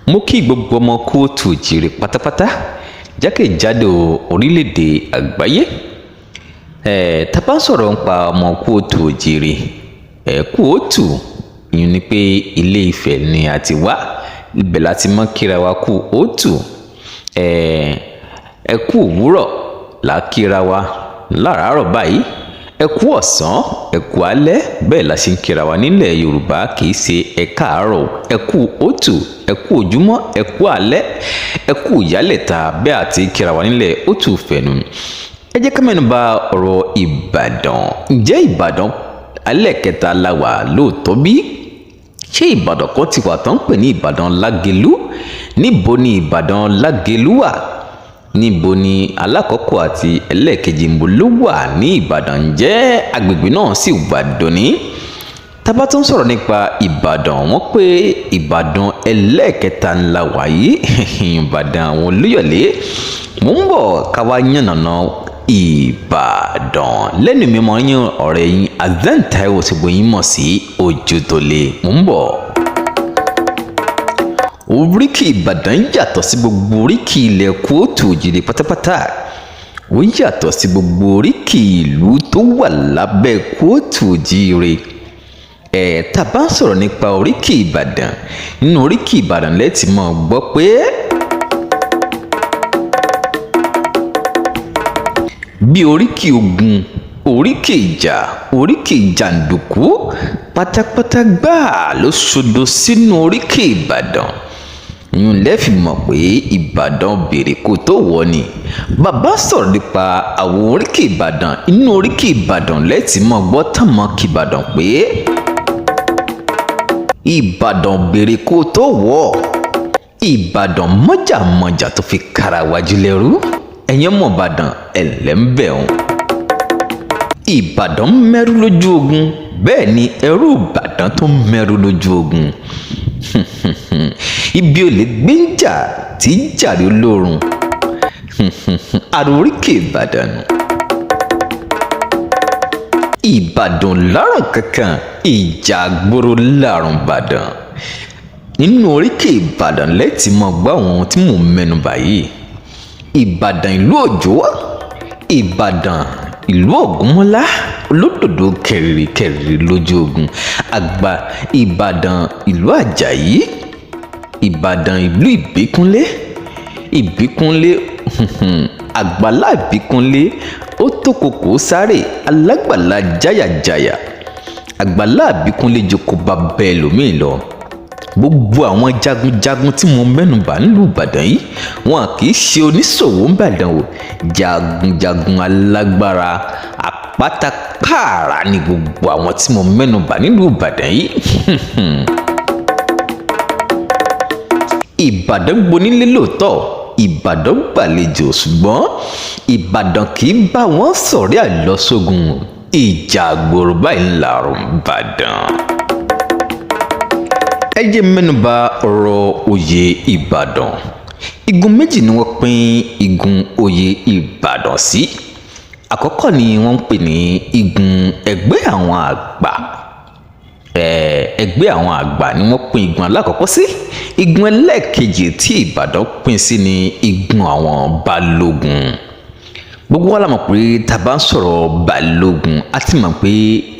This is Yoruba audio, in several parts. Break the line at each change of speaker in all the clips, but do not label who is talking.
mo kí gbogbo ọmọ kóòtù òjìrè pátápátá jákèjádò orílẹ̀-èdè àgbáyé. Tá bá ń sọ̀rọ̀ nípa ọmọ kóòtù òjìrè kóòtù ìyẹn ni pé ilé Ifẹ̀ ni a ti wá, ibẹ̀ láti mọ́ kíra wa kú òtù. Ẹ kú òwúrọ̀ là kíra wa láràárọ̀ báyìí, ẹ kú ọ̀sán, ẹ kú alẹ́, bẹ́ẹ̀ la ṣe ń kíra wa nílẹ̀ Yorùbá, kì í ṣe ẹ káàárọ̀, ẹ kú òtù, ẹ kú ojúmọ́, ẹ kú alẹ́, ẹ kú ìyálẹ̀ta, bẹ́ẹ̀ àti kíra wa nílẹ̀ òtù fẹ̀nu. Ẹ jẹ́ ká mẹ́nu bà ọ̀rọ̀ Ìbàdàn. Ǹjẹ́ Ìbàdàn alẹ́ kẹta la wà lóòótọ́ bí? Ṣé Ìbàdàn kan ti wà tán pè ní Ìbàdàn Lágelú? Níbo ni Ìbàdàn Lágelú wà? Níbo ni alákọ̀ọ́kọ́ àti ẹlẹ́ẹ̀kejì ń bò ló wà ní Ìbàdàn? Ǹjẹ́ agbègbè náà sì wà dòní? Tá bá tún sọ̀rọ̀ nípa Ìbàdàn, wọ́n pé Ìbàdàn ẹlẹ́ẹ̀kẹta ńlá wáyé Ìbàdàn àwọn Olúyọ̀lé. Mo ń bọ̀ ká wá yànnàná Ìbàdàn lẹ́nu mi mọ́ yín ọ̀rẹ́ yín Azẹ́ntaiwo tí gbóyin mọ̀ sí Ojútólé. Mo ń bọ̀. Oríkì Ìbàdàn yàtọ̀ sí gbogbo oríkì ilẹ̀ kóòtù òjìrè pátápátá. Ó yàtọ̀ sí gbogbo oríkì ìlú tó wà lábẹ́ kóòtù òjìrè. Tá bá ń sọ̀rọ̀ nípa oríkì Ìbàdàn, nínú oríkì Ìbàdàn lẹ́tì mọ̀ gbọ́ pé bí oríkì ogun, oríkì ìjà, oríkì jàǹdùkú pátápátá gbáà ló ṣodo sínú oríkì Ìbàdàn. Ìyún lẹ́fì mọ̀ pé Ìbàdàn bèrè kó tó wọ̀ ni. Bàbá sọ̀rọ̀ nípa àwọn oríkì Ìbàdàn, inú oríkì Ìbàdàn lẹ́tì mọ̀ gbọ́ tán mọ́ kí Ìbàdàn pé Ìbàdàn bèrè kó tó wọ̀. Ìbàdàn mọ́jàmọ́jà tó fi kára wájú lẹ́rú. Ẹ̀yin ọmọ Ìbàdàn ẹ̀lẹ́ ń bẹ̀ ọ́n. Ìbàdàn mẹ́rú lójú ogun, bẹ́ẹ̀ ni ẹrú Ìbàdàn tó mẹ́rú lójú ogun. Ibi olè gbé ń jà tí jàre olórun. Àròríkè Ìbàdàn. Ìbàdàn lárùn kankan, ìjà àgbòrò lárùn Ìbàdàn. Nínú oríkè Ìbàdàn lẹ́tì mọ̀ gbọ́ àwọn tí mò ń mẹ́nu báyìí. Ìbàdàn ìlú òjò, Ìbàdàn ìlú ògúnmọ́lá, olódòdó kẹrìrì kẹrìrì lójú ogun, àgbà Ìbàdàn ìlú àjàyí, Ìbàdàn ìlú ìbíkúnlé, ìbíkúnlé àgbàlá ìbíkúnlé, ó tó kòkó sáré alágbàlá jáyàjáyà, àgbàlá ìbíkúnlé jókòó bá bẹ́ẹ̀ lómìn lọ. Gbogbo àwọn jagunjagun tí mo mẹ́nubà nílùú Ìbàdàn yìí, wọn kì í ṣe oníṣòwò ń bàdàn o. Jagunjagun alágbára àpáta pààrà ni gbogbo àwọn tí mo mẹ́nubà nílùú Ìbàdàn yìí. Ìbàdàn gbonílé lóòótọ́, Ìbàdàn gbàlejò, ṣùgbọ́n Ìbàdàn kì í bá wọn ṣọ̀rẹ́ àìlọ́sógun. Ìjà àgbòrò báyìí ń làrùn Ìbàdàn. Ẹ jẹ́ mẹ́nubà ọ̀rọ̀ oyè Ìbàdàn. Igun méjì ni wọ́n pín igun oyè Ìbàdàn sí. Àkọ́kọ́ ni wọ́n ń pè ní igun ẹgbẹ́ àwọn àgbà. Ẹgbẹ́ àwọn àgbà ni wọ́n pín igun alákọ̀ọ́kọ́ sí. Igun ẹlẹ́ẹ̀kejì tí Ìbàdàn pín sí ni igun àwọn balógun. Gbogbo wa la mọ̀ pé tá bá ń sọ̀rọ̀ balógun, a ti mọ̀ pé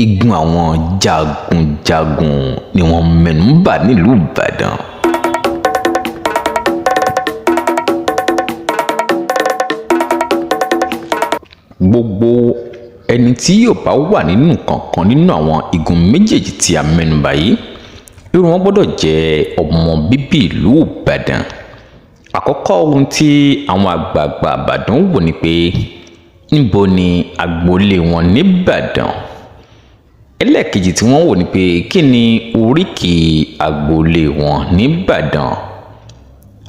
igun àwọn jagunjagun ni wọ́n mẹ́nu bà nílùú Ìbàdàn. Gbogbo ẹni tí yóò bá wà nínú kankan nínú àwọn igun méjèèjì tí a mẹ́nu bà yìí, irú wọn gbọ́dọ̀ jẹ́ ọmọ bíbí ìlú Ìbàdàn. Àkọ́kọ́ ohun tí àwọn àgbààgbà Ìbàdàn wò ni pé níbo ni agboolé wọn níbàdàn. Ẹlẹ́ẹ̀kejì tí wọ́n wò ni pé kí ni oríkì agboolé wọn níbàdàn,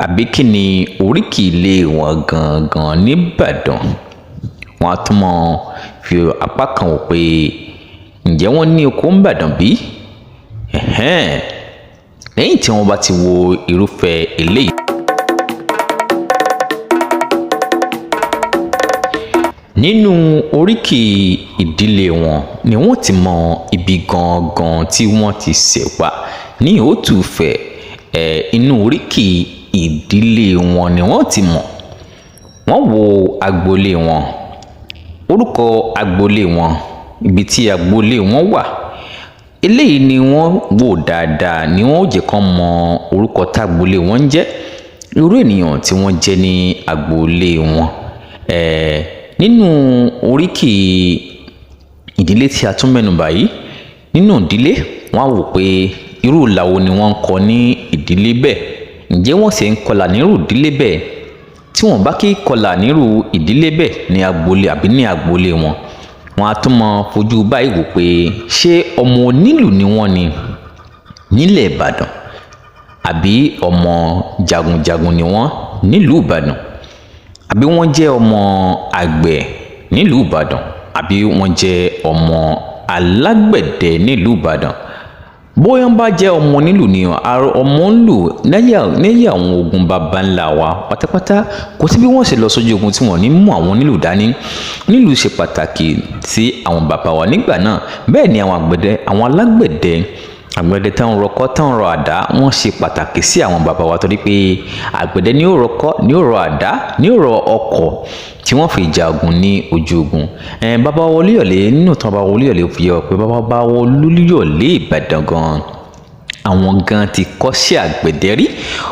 àbí kí ni oríkì ilé wọn gangan níbàdàn. Wọ́n á tún mọ̀ fi apá kan wò pé ǹjẹ́ wọ́n ní oko ńbàdàn bí? Lẹ́yìn tí wọ́n bá ti wo irúfẹ́ eléyìí, nínú oríkì ìdílé wọn ni wọ́n ti mọ ibi gangan tí wọ́n ti ṣẹ̀ wá ní òtúfẹ̀ inú oríkì ìdílé wọn ni wọ́n ti mọ̀. Wọ́n wo agboolé wọn, orúkọ agboolé wọn, ibi tí agboolé wọn wà. Eléyìí ni wọ́n wò dáadáa ni wọ́n jẹ́ kán mọ orúkọ tágboolé wọn ń jẹ́, irú ènìyàn tí wọ́n jẹ́ ní agboolé wọn. Nínú oríkì ìdílé tí a tún mẹ́nubà yìí, nínú ìdílé wọ́n á wò pé irú ìlà wo ni wọ́n ń kọ ní ìdílé bẹ́ẹ̀, ǹjẹ́ wọ́n sì ń kọlà nírú ìdílé bẹ́ẹ̀? Tí wọ́n bá kí kọlà nírú ìdílé bẹ́ẹ̀ ní agboolé àbí ní agboolé wọn, wọ́n á tún mọ fojú báyìí wò pé ṣé ọmọ onílù ni wọ́n ni nílẹ̀ Ìbàdàn, àbí ọmọ jagunjagun ni wọ́n nílùú Ìbàdàn, àbí wọ́n jẹ́ ọmọ àgbẹ̀ nílùú Ìbàdàn, àbí wọ́n jẹ́ ọmọ alágbẹ̀dẹ nílùú Ìbàdàn. Bóyá wọ́n bá jẹ́ ọmọ onílù ni ọmọ ń lù lẹ́yìn àwọn ogun baba ńlá wa pátápátá, kò sí bí wọ́n ṣe lọ sójú ogun tí wọ́n ní mú àwọn onílù dání. Onílù ṣe pàtàkì sí àwọn bàbá wa nígbà náà. Bẹ́ẹ̀ ni àwọn alágbẹ̀dẹ tán rọkọ́ tán rọ àdá, wọ́n ṣe pàtàkì sí àwọn bàbá wa torí pé àgbẹ̀dẹ ni ó rọkọ́, ni ó rọ àdá, ni ó rọ ọkọ̀ tí wọ́n fi jagun ní ojú ogun. Bàbá wa Olúyọ̀lé, nínú ìtàn bàbá wa Olúyọ̀lé fi yé wa pé bàbá wa Olúyọ̀lé Ìbàdàn gan, àwọn gan ti kọ́ṣẹ́ àgbẹ̀dẹ rí.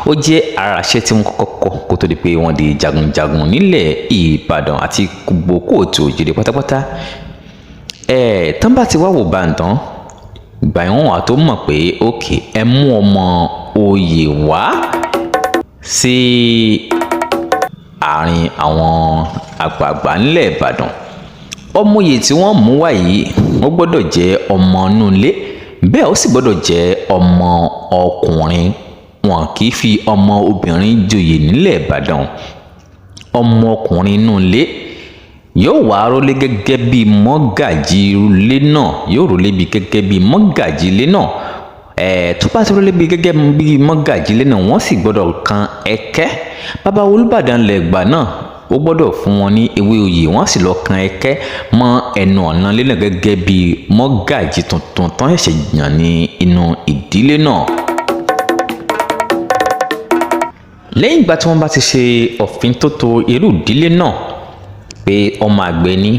Ó jẹ́ ara iṣẹ́ tí wọ́n kọ́kọ́ kọ́ kó tó di pé wọ́n di jagunjagun nílẹ̀ Ìbàdàn àti gbogbo kóòtù òjìrè pátápátá. Tán bá ti wá wò bá ń tán, ìgbà yẹn wọ́n wà tó mọ̀ pé ókè, ẹ mú ọmọ oyè wá sí àárín àwọn àgbààgbà ńlẹ̀ Ìbàdàn. Ọmọ oyè tí wọ́n mú wá yìí, ó gbọ́dọ̀ jẹ́ ọmọ inú ilé, bẹ́ẹ̀ ó sì gbọ́dọ̀ jẹ́ ọmọ ọkùnrin. Wọn kì í fi ọmọ obìnrin joyè nílẹ̀ Ìbàdàn. Ọmọ ọkùnrin inú ilé yóò wá rólé gẹ́gẹ́ bí mọ́gàjí ilé náà, yóò rólé bí gẹ́gẹ́ bí mọ́gàjí ilé náà. Tó bá ti rólé bí gẹ́gẹ́ bí mọ́gàjí ilé náà, wọ́n sì gbọ́dọ̀ kan ẹ̀kẹ́. Bàbá Olúbàdàn lẹ́gbà náà, ó gbọ́dọ̀ fún wọn ní ewé oyè, wọ́n sì lọ kan ẹ̀kẹ́ mọ́ ẹnu ọ̀nà ilé náà gẹ́gẹ́ bí mọ́gàjí tuntun tán ṣẹ̀ṣẹ̀ yàn ní inú ìdílé náà. Lẹ́yìn ìgbà tí wọ́n bá ti ṣe ọ̀fíntótó irú ìdílé náà pé ọmọ àgbẹ̀ ni,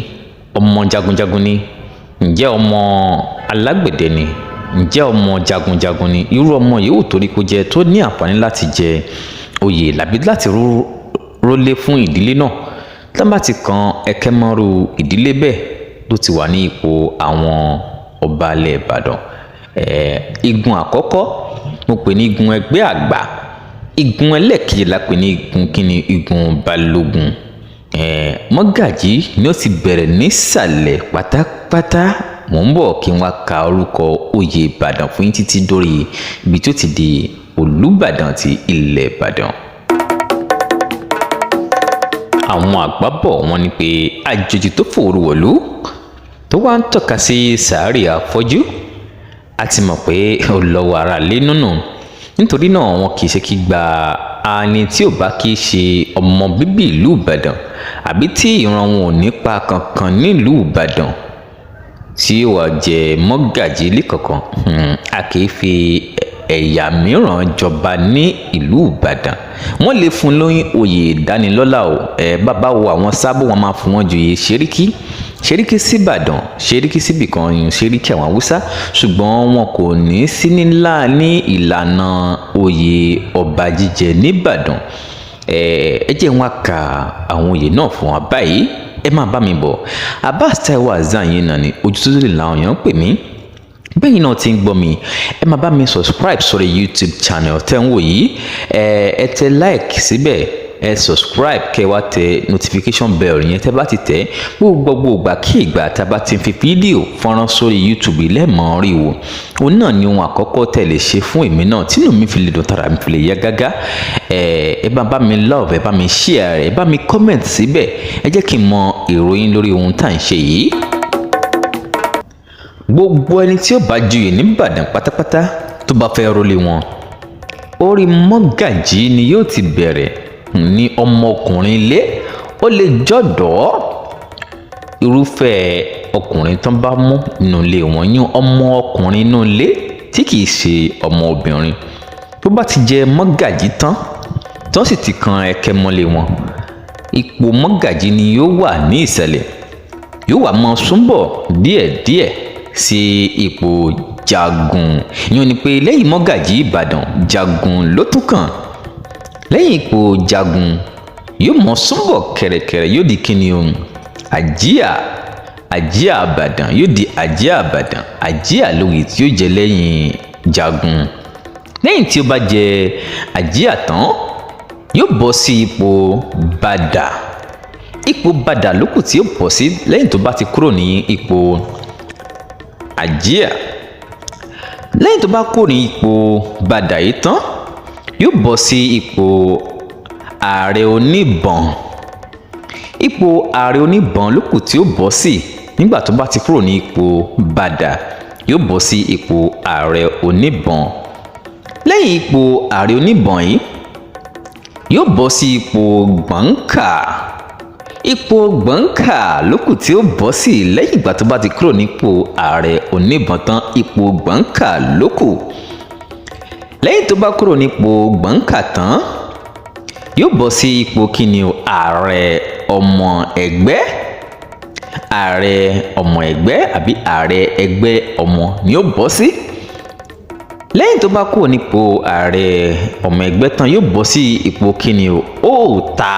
ọmọ jagunjagun ni, ǹjẹ́ ọmọ alágbẹ̀dẹ ni, ǹjẹ́ ọmọ jagunjagun ni, irú ọmọ yòówù torí kó jẹ́ tó ní àǹfààní láti jẹ oyè làbí láti rólé fún ìdílé náà. Tí wọ́n bá ti kan ẹ̀kẹ́ mọ́rú ìdílé bẹ́ẹ̀ ló ti wà ní ipò àwọn ọba ilẹ̀ Ìbàdàn. Igun àkọ́kọ́ mo pè ní igun ẹgbẹ́ àgbà. Igun ẹlẹ́ẹ̀kejì la pè ní igun kíni, igun balógun. Mọ́gàjí ni ó ti bẹ̀rẹ̀ nísàlẹ̀ pátápátá. Mò ń bọ̀ kí n wá ka orúkọ oyè Ìbàdàn fún yín títí dórí ibi tó ti di Olúbàdàn ti ilẹ̀ Ìbàdàn. Àwọn àgbà bọ̀ wọ́n ní pé àjòjì tó fòru wọ̀lú tó wá ń tọ́ka sí sàárè àfọ́jú, a ti mọ̀ pé ó lọ́wọ́ ara lé nínú. Nítorí náà wọn kì í ṣe kí gba ẹni tí ò bá kí ṣe ọmọ bíbí ìlú Ìbàdàn àbí tí ìran wọn ò nípa kankan nílùú Ìbàdàn tí ó wà jẹ mọ́gàjí ilé kankan. A kì í fi ẹ̀yà mìíràn jọba ní ìlú Ìbàdàn. Wọ́n lè fún lóyún oyè ìdánilọ́lá o. Bàbá wo àwọn Sábò, wọn máa fún wọn joyè ṣeríkí sí Ìbàdàn, ṣeríkí síbì kan yìí, ṣeríkí àwọn Haúsá, ṣùgbọ́n wọn kò ní sí nílá ní ìlànà oyè ọba jíjẹ ní Ìbàdàn. Ẹ jẹ́ wọn ka àwọn oyè náà fún wa báyìí, ẹ máa bá mi bọ̀. Abbas Taiwo Hassan yìí náà ni ojú tó lè làwọn èèyàn pè mí. Bẹ́ẹ̀ náà ti ń gbọ́ mi, ẹ máa bá mi subscribe sórí YouTube channel tẹ́ ń wò yìí. Ẹ tẹ like síbẹ̀, ẹ subscribe kẹ́ wá tẹ notification bell yẹn. Tẹ́ bá ti tẹ̀, gbogbo ìgbà kí ìgbà tá a bá ti fi fídíò fọ́nrán sórí YouTube lẹ́ẹ̀mọ́ rí wo. Òun náà ni ohun àkọ́kọ́ tẹ́ lè ṣe fún èmi náà tínú mi fi lè dùn, tara mi fi lè yá gágá. Ẹ bá mi love, ẹ bá mi share, ẹ bá mi comment síbẹ̀. Ẹ jẹ́ kí n mọ ìròyìn lórí ohun tá à ń ṣe yìí. Gbogbo ẹni tí ó bá joyè ní Ìbàdàn pátápátá tó bá fẹ́ rólé wọn, orí mọ́gàjí ni yóò ti bẹ̀rẹ̀. Ní ọmọkùnrin ilé, ó lè jọ̀dọ̀ irúfẹ́ ọkùnrin tán bá mú nínú ilé wọn, yín ọmọ ọkùnrin inú ilé tí kìí ṣe ọmọ obìnrin. bó bá ti jẹ mọ́gàjí tán tó sì ti kan ẹ̀kẹ́ mọ́lé wọn, ipò mọ́gàjí ni yóò wà ní ìsàlẹ̀, yóò wá mọ́ súnbọ̀ díẹ̀díẹ̀ sí ipò jagun. ìyẹn ni pé lẹ́yìn mọ́gàjí Ìbàdàn, jagun ló tún kàn. lẹ́yìn ipò jagun yóò mọ́ súnbọ̀ kẹ̀rẹ̀kẹ̀rẹ̀, yóò di kíni o, àjíà Ìbàdàn, yóò di àjíà Ìbàdàn. àjíà lóye tí yóò jẹ lẹ́yìn jagun. lẹ́yìn tí ó bá jẹ àjíà tán, yóò bọ́ sí ipò bàdà. ipò bàdà lókù tí yóò bọ́ sí lẹ́yìn tó bá ti kúrò ní ipò àjíà. lẹ́yìn tó bá kúrò ní ipò bàdà yìí tán, yóò bọ́ sí ipò ààrẹ oníbọn. ipò ààrẹ oníbọn lókù tí ó bọ́ sí nígbà tó bá ti kúrò ní ipò bàdà, yóò bọ́ sí ipò ààrẹ oníbọn. lẹ́yìn ipò ààrẹ oníbọn yìí, yóò bọ́ sí ipò gbọ̀ǹkà. ipò gbọ̀ǹkà lókù tí ó bọ́ sí lẹ́yìn ìgbà tó bá ti kúrò nípò ààrẹ oníbọn tán, ipò gbọ̀ǹkà lókù. lẹ́yìn tó bá kúrò nípò gbọ̀ǹkà tán, yóò bọ́ sí ipò kíni o, ààrẹ ọmọ ẹgbẹ́. ààrẹ ọmọ ẹgbẹ́ àbí ààrẹ ẹgbẹ́ ọmọ ni ó bọ́ sí. lẹ́yìn tó bá kúrò nípò ààrẹ ọmọ ẹgbẹ́ tán, yóò bọ́ sí ipò kíni o, òòtà.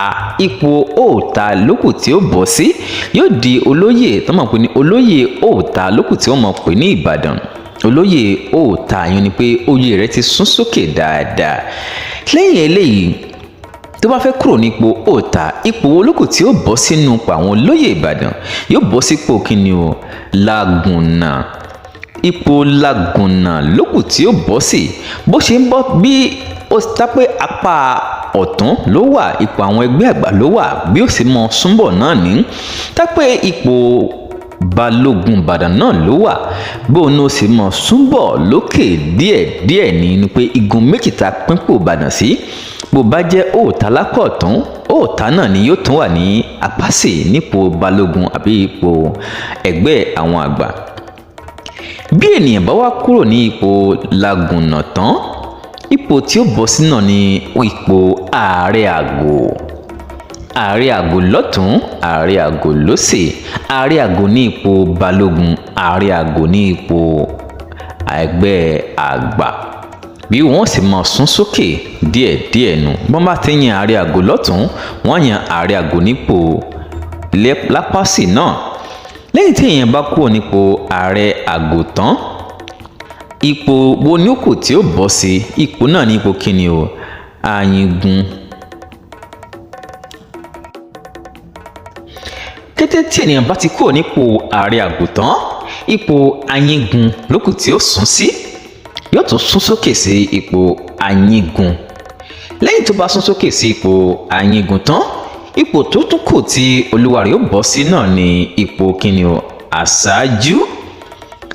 ipò òòtà lókù tí ó bọ́ sí, yóò di olóyè tó mọ̀ pé ní olóyè òòtà lókù tí wọ́n mọ̀ pé ní Ìbàdàn. olóyè òòtà yẹn ni pé oyè rẹ̀ ti sún sókè dáadáa. lẹ́yìn eléyìí tó bá fẹ́ kúrò nípò òòtà, ipò wo lókù tí ó bọ́ sínú pa àwọn olóyè Ìbàdàn, yóò bọ́ sípò kíni o, lágùnà. ipò lágùnà lókù tí ó bọ́ sí. bó ṣe ń bọ́, bí ó ta pé apá ọ̀tún ló wà, ipò àwọn ẹgbẹ́ àgbà ló wà, bí ó sì mọ súnbọ̀ náà ní. ta pé ipò balógun Ìbàdàn náà ló wà, bó ní ó sì mọ súnbọ̀ lókè díẹ̀díẹ̀ ní pé igun méjì ta pínpò Ìbàdàn sí. bó bá jẹ́ òòtà lápá ọ̀tún, òòtà náà ni yóò tún wà ní apásì nípò balógun àbí ipò ẹgbẹ́ àwọn àgbà. bí ènìyàn bá wá kúrò ní ipò lágùnà tán, ipò tí ó bọ́ sí náà ni ipò ààrẹ àgò. ààrẹ àgò lọ́tún, ààrẹ àgò lósì. ààrẹ àgò ní ipò balógun, ààrẹ àgò ní ipò ẹgbẹ́ àgbà. bí wọ́n sì máa sún sókè díẹ̀díẹ̀ nù. bọ́n bá ti yan ààrẹ àgò lọ́tún, wọ́n yan ààrẹ àgò nípò lápásì náà. lẹ́yìn tí èèyàn bá kúrò nípò ààrẹ àgò tán, ipò wo ni ó kù tí ó bọ́ sí? ipò náà ní ipò kíni o, àyìngún. kété tí ènìyàn bá ti kúrò nípò ààrẹ àgò tán, ipò àyìngún ló kù tí ó sún sí. yóò tún sún sókè sí ipò àyìngún. lẹ́yìn tó bá sún sókè sí ipò àyìngún tán, ipò tó tún kù tí olúwa rẹ̀ yóò bọ́ sí náà ni ipò kíni o, àṣáájú.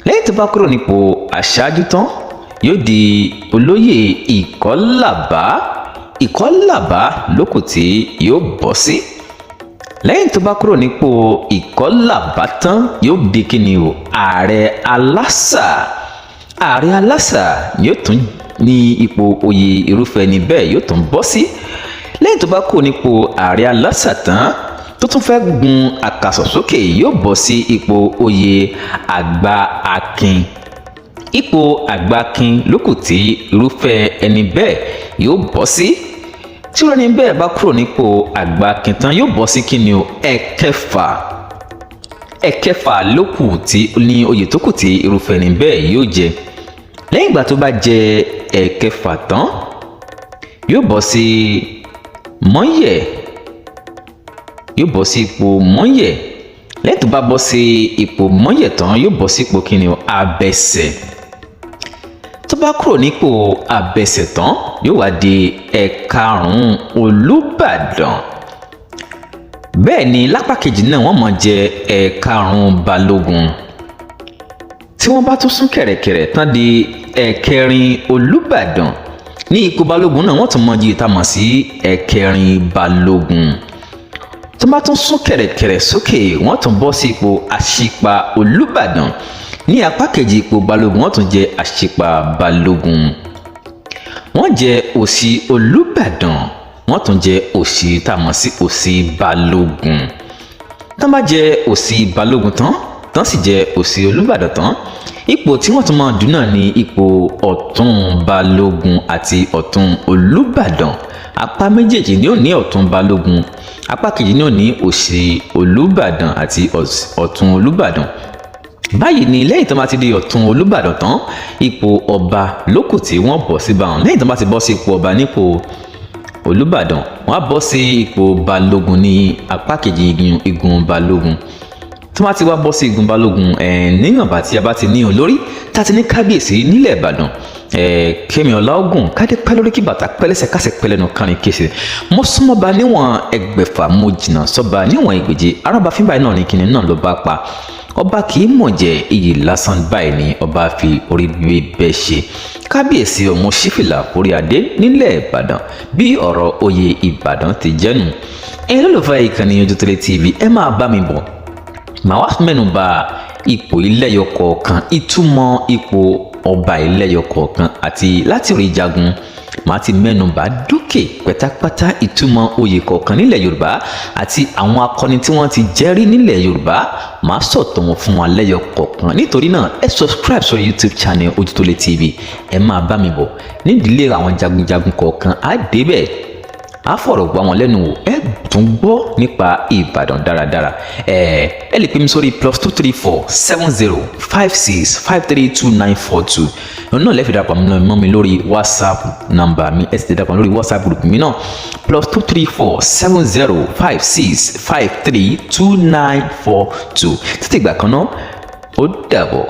lẹ́yìn tó bá kúrò nípò àṣáájú tán, yóò di olóyè ìkọ́làbá. ìkọ́làbá lókù tí yóò bọ́ sí. lẹ́yìn tó bá kúrò nípò ìkọ́làbá tán, yóò di kíni o, ààrẹ alásà. ààrẹ alásà yóò tún ní ipò oyè irúfẹ́ ni bẹ́ẹ̀ yóò tún bọ́ sí. lẹ́yìn tó bá kúrò nípò ààrẹ alásà tán, tó tún fẹ́ gun àkàsọ̀ sókè, yóò bọ́ sí ipò oyè àgbà akin. ipò àgbà akin lókù tí irúfẹ́ ẹni bẹ́ẹ̀ yóò bọ́ sí. tí irú ẹni bẹ́ẹ̀ bá kúrò nípò àgbà akin tán, yóò bọ́ sí kíni o, ẹ̀kẹfà. ẹ̀kẹfà lókù tí ní oyè tó kù tí irúfẹ́ ẹni bẹ́ẹ̀ yóò jẹ. lẹ́yìn ìgbà tó bá jẹ ẹ̀kẹfà tán, yóò bọ́ sí mọ́yẹ̀. yóò bọ́ sí ipò mọ́yẹ̀. lẹ́yìn tó bá bọ́ sí ipò mọ́yẹ̀ tán, yóò bọ́ sí ipò kíni o, abẹsẹ̀. tó bá kúrò nípò abẹsẹ̀ tán, yóò wá di ẹ̀karùn-ún Olúbàdàn. bẹ́ẹ̀ ni lápá kejì náà wọ́n mọ̀ jẹ ẹ̀karùn-ún balógun. tí wọ́n bá tún sún kẹ̀rẹ̀kẹ̀rẹ̀ tán di ẹ̀kẹrin Olúbàdàn, ní ipò balógun náà wọ́n tún mọ̀ jí ìta mọ̀ sí ẹ̀kẹrin balógun. tó bá tún sún kẹ̀rẹ̀kẹ̀rẹ̀ sókè, wọ́n tún bọ́ sí ipò àṣìpa Olúbàdàn. ní apá kejì ipò balógun, wọ́n tún jẹ àṣìpa balógun. wọ́n jẹ́ òsì Olúbàdàn wọ́n tún jẹ́ òsì tá a mọ̀ sí òsì Balógun. tán bá jẹ́ òsì Balógun tán sì jẹ́ òsì Olúbàdàn tán, ipò tí wọ́n tún máa dùn náà ní ipò ọ̀tún Balógun àti ọ̀tún Olúbàdàn. apá méjèèjì ni ó ní ọ̀tún Balógun, apá kejì ni ó ní òsì Olúbàdàn àti ọ̀tún Olúbàdàn. báyìí ni lẹ́yìn tó bá ti di ọ̀tún Olúbàdàn tán, ipò ọba lókù tí wọ́n bọ̀ sí báwọn. lẹ́yìn tó bá ti bọ́ sí ipò ọba nípò Olúbàdàn, wọ́n á bọ́ sí ipò Balógun ní apá kejì igun Balógun. tí wọ́n ti wá bọ́ sí igun Balógun, níwọ̀nba tí a bá ti ní olórí tá a ti ní kábíyèsí nílẹ̀ Ìbàdàn, Kẹ́mi Ọláògùn kádé pẹ́ lórí kí bàtà pẹ́lẹ́sẹ̀ kásẹ̀ pẹ́lẹ́nu kárin kése. mo súnmọ́ba níwọ̀n ẹgbẹ̀fà, mo jìnnà sọ́ba níwọ̀n ìgbèje. arábà fínbà náà ní kinní náà ló bá pa. ọba kì í mọ̀ jẹ́ iyì lásán báyìí ni ọba fi orí bẹ́ẹ̀ ṣe. kábíyèsí ọmọ sífìlà orí adé nílẹ̀ Ìbàdàn bí ọ̀rọ̀ oyè Ìbàdàn ti jẹ́nu. ẹ̀yin lólùfẹ́ ìkànnì Ojútólé TV, ẹ máa bá mi bọ̀. màá wá mẹ́nu bà ipò ìlẹ́yọ kọ̀ọ̀kan, ìtumọ̀ ipò ọba ìlẹ́yọ kọ̀ọ̀kan, àti láti orí ìjagun màá ti mẹ́nu bà dókè pátápátá ìtumọ̀ oyè kọ̀ọ̀kan nílẹ̀ Yorùbá àti àwọn akọni tí wọ́n ti jẹ́rí nílẹ̀ Yorùbá. màá sọ̀tọ̀ wọn fún wa lẹ́yọ kọ̀ọ̀kan. nítorí náà ẹ subscribe sórí YouTube channel Ojútólé TV, ẹ máa bá mi bọ̀. nídìílé àwọn jagunjagun kọ̀ọ̀kan á débẹ̀, á fọ̀rọ̀ gbá wọn lẹ́nu wò, ẹ tún gbọ́ nípa Ìbàdàn dáradára. ẹ lè pè mí sórí +234 70 56 532942. òun náà lẹ́fẹ̀ẹ́ darapọ̀ mọ́ mi lórí WhatsApp nọ́mbà mi, ẹ sì ti darapọ̀ lórí WhatsApp group mi náà +234 70 56 532942. títí ìgbà kan náà ó dàbọ̀.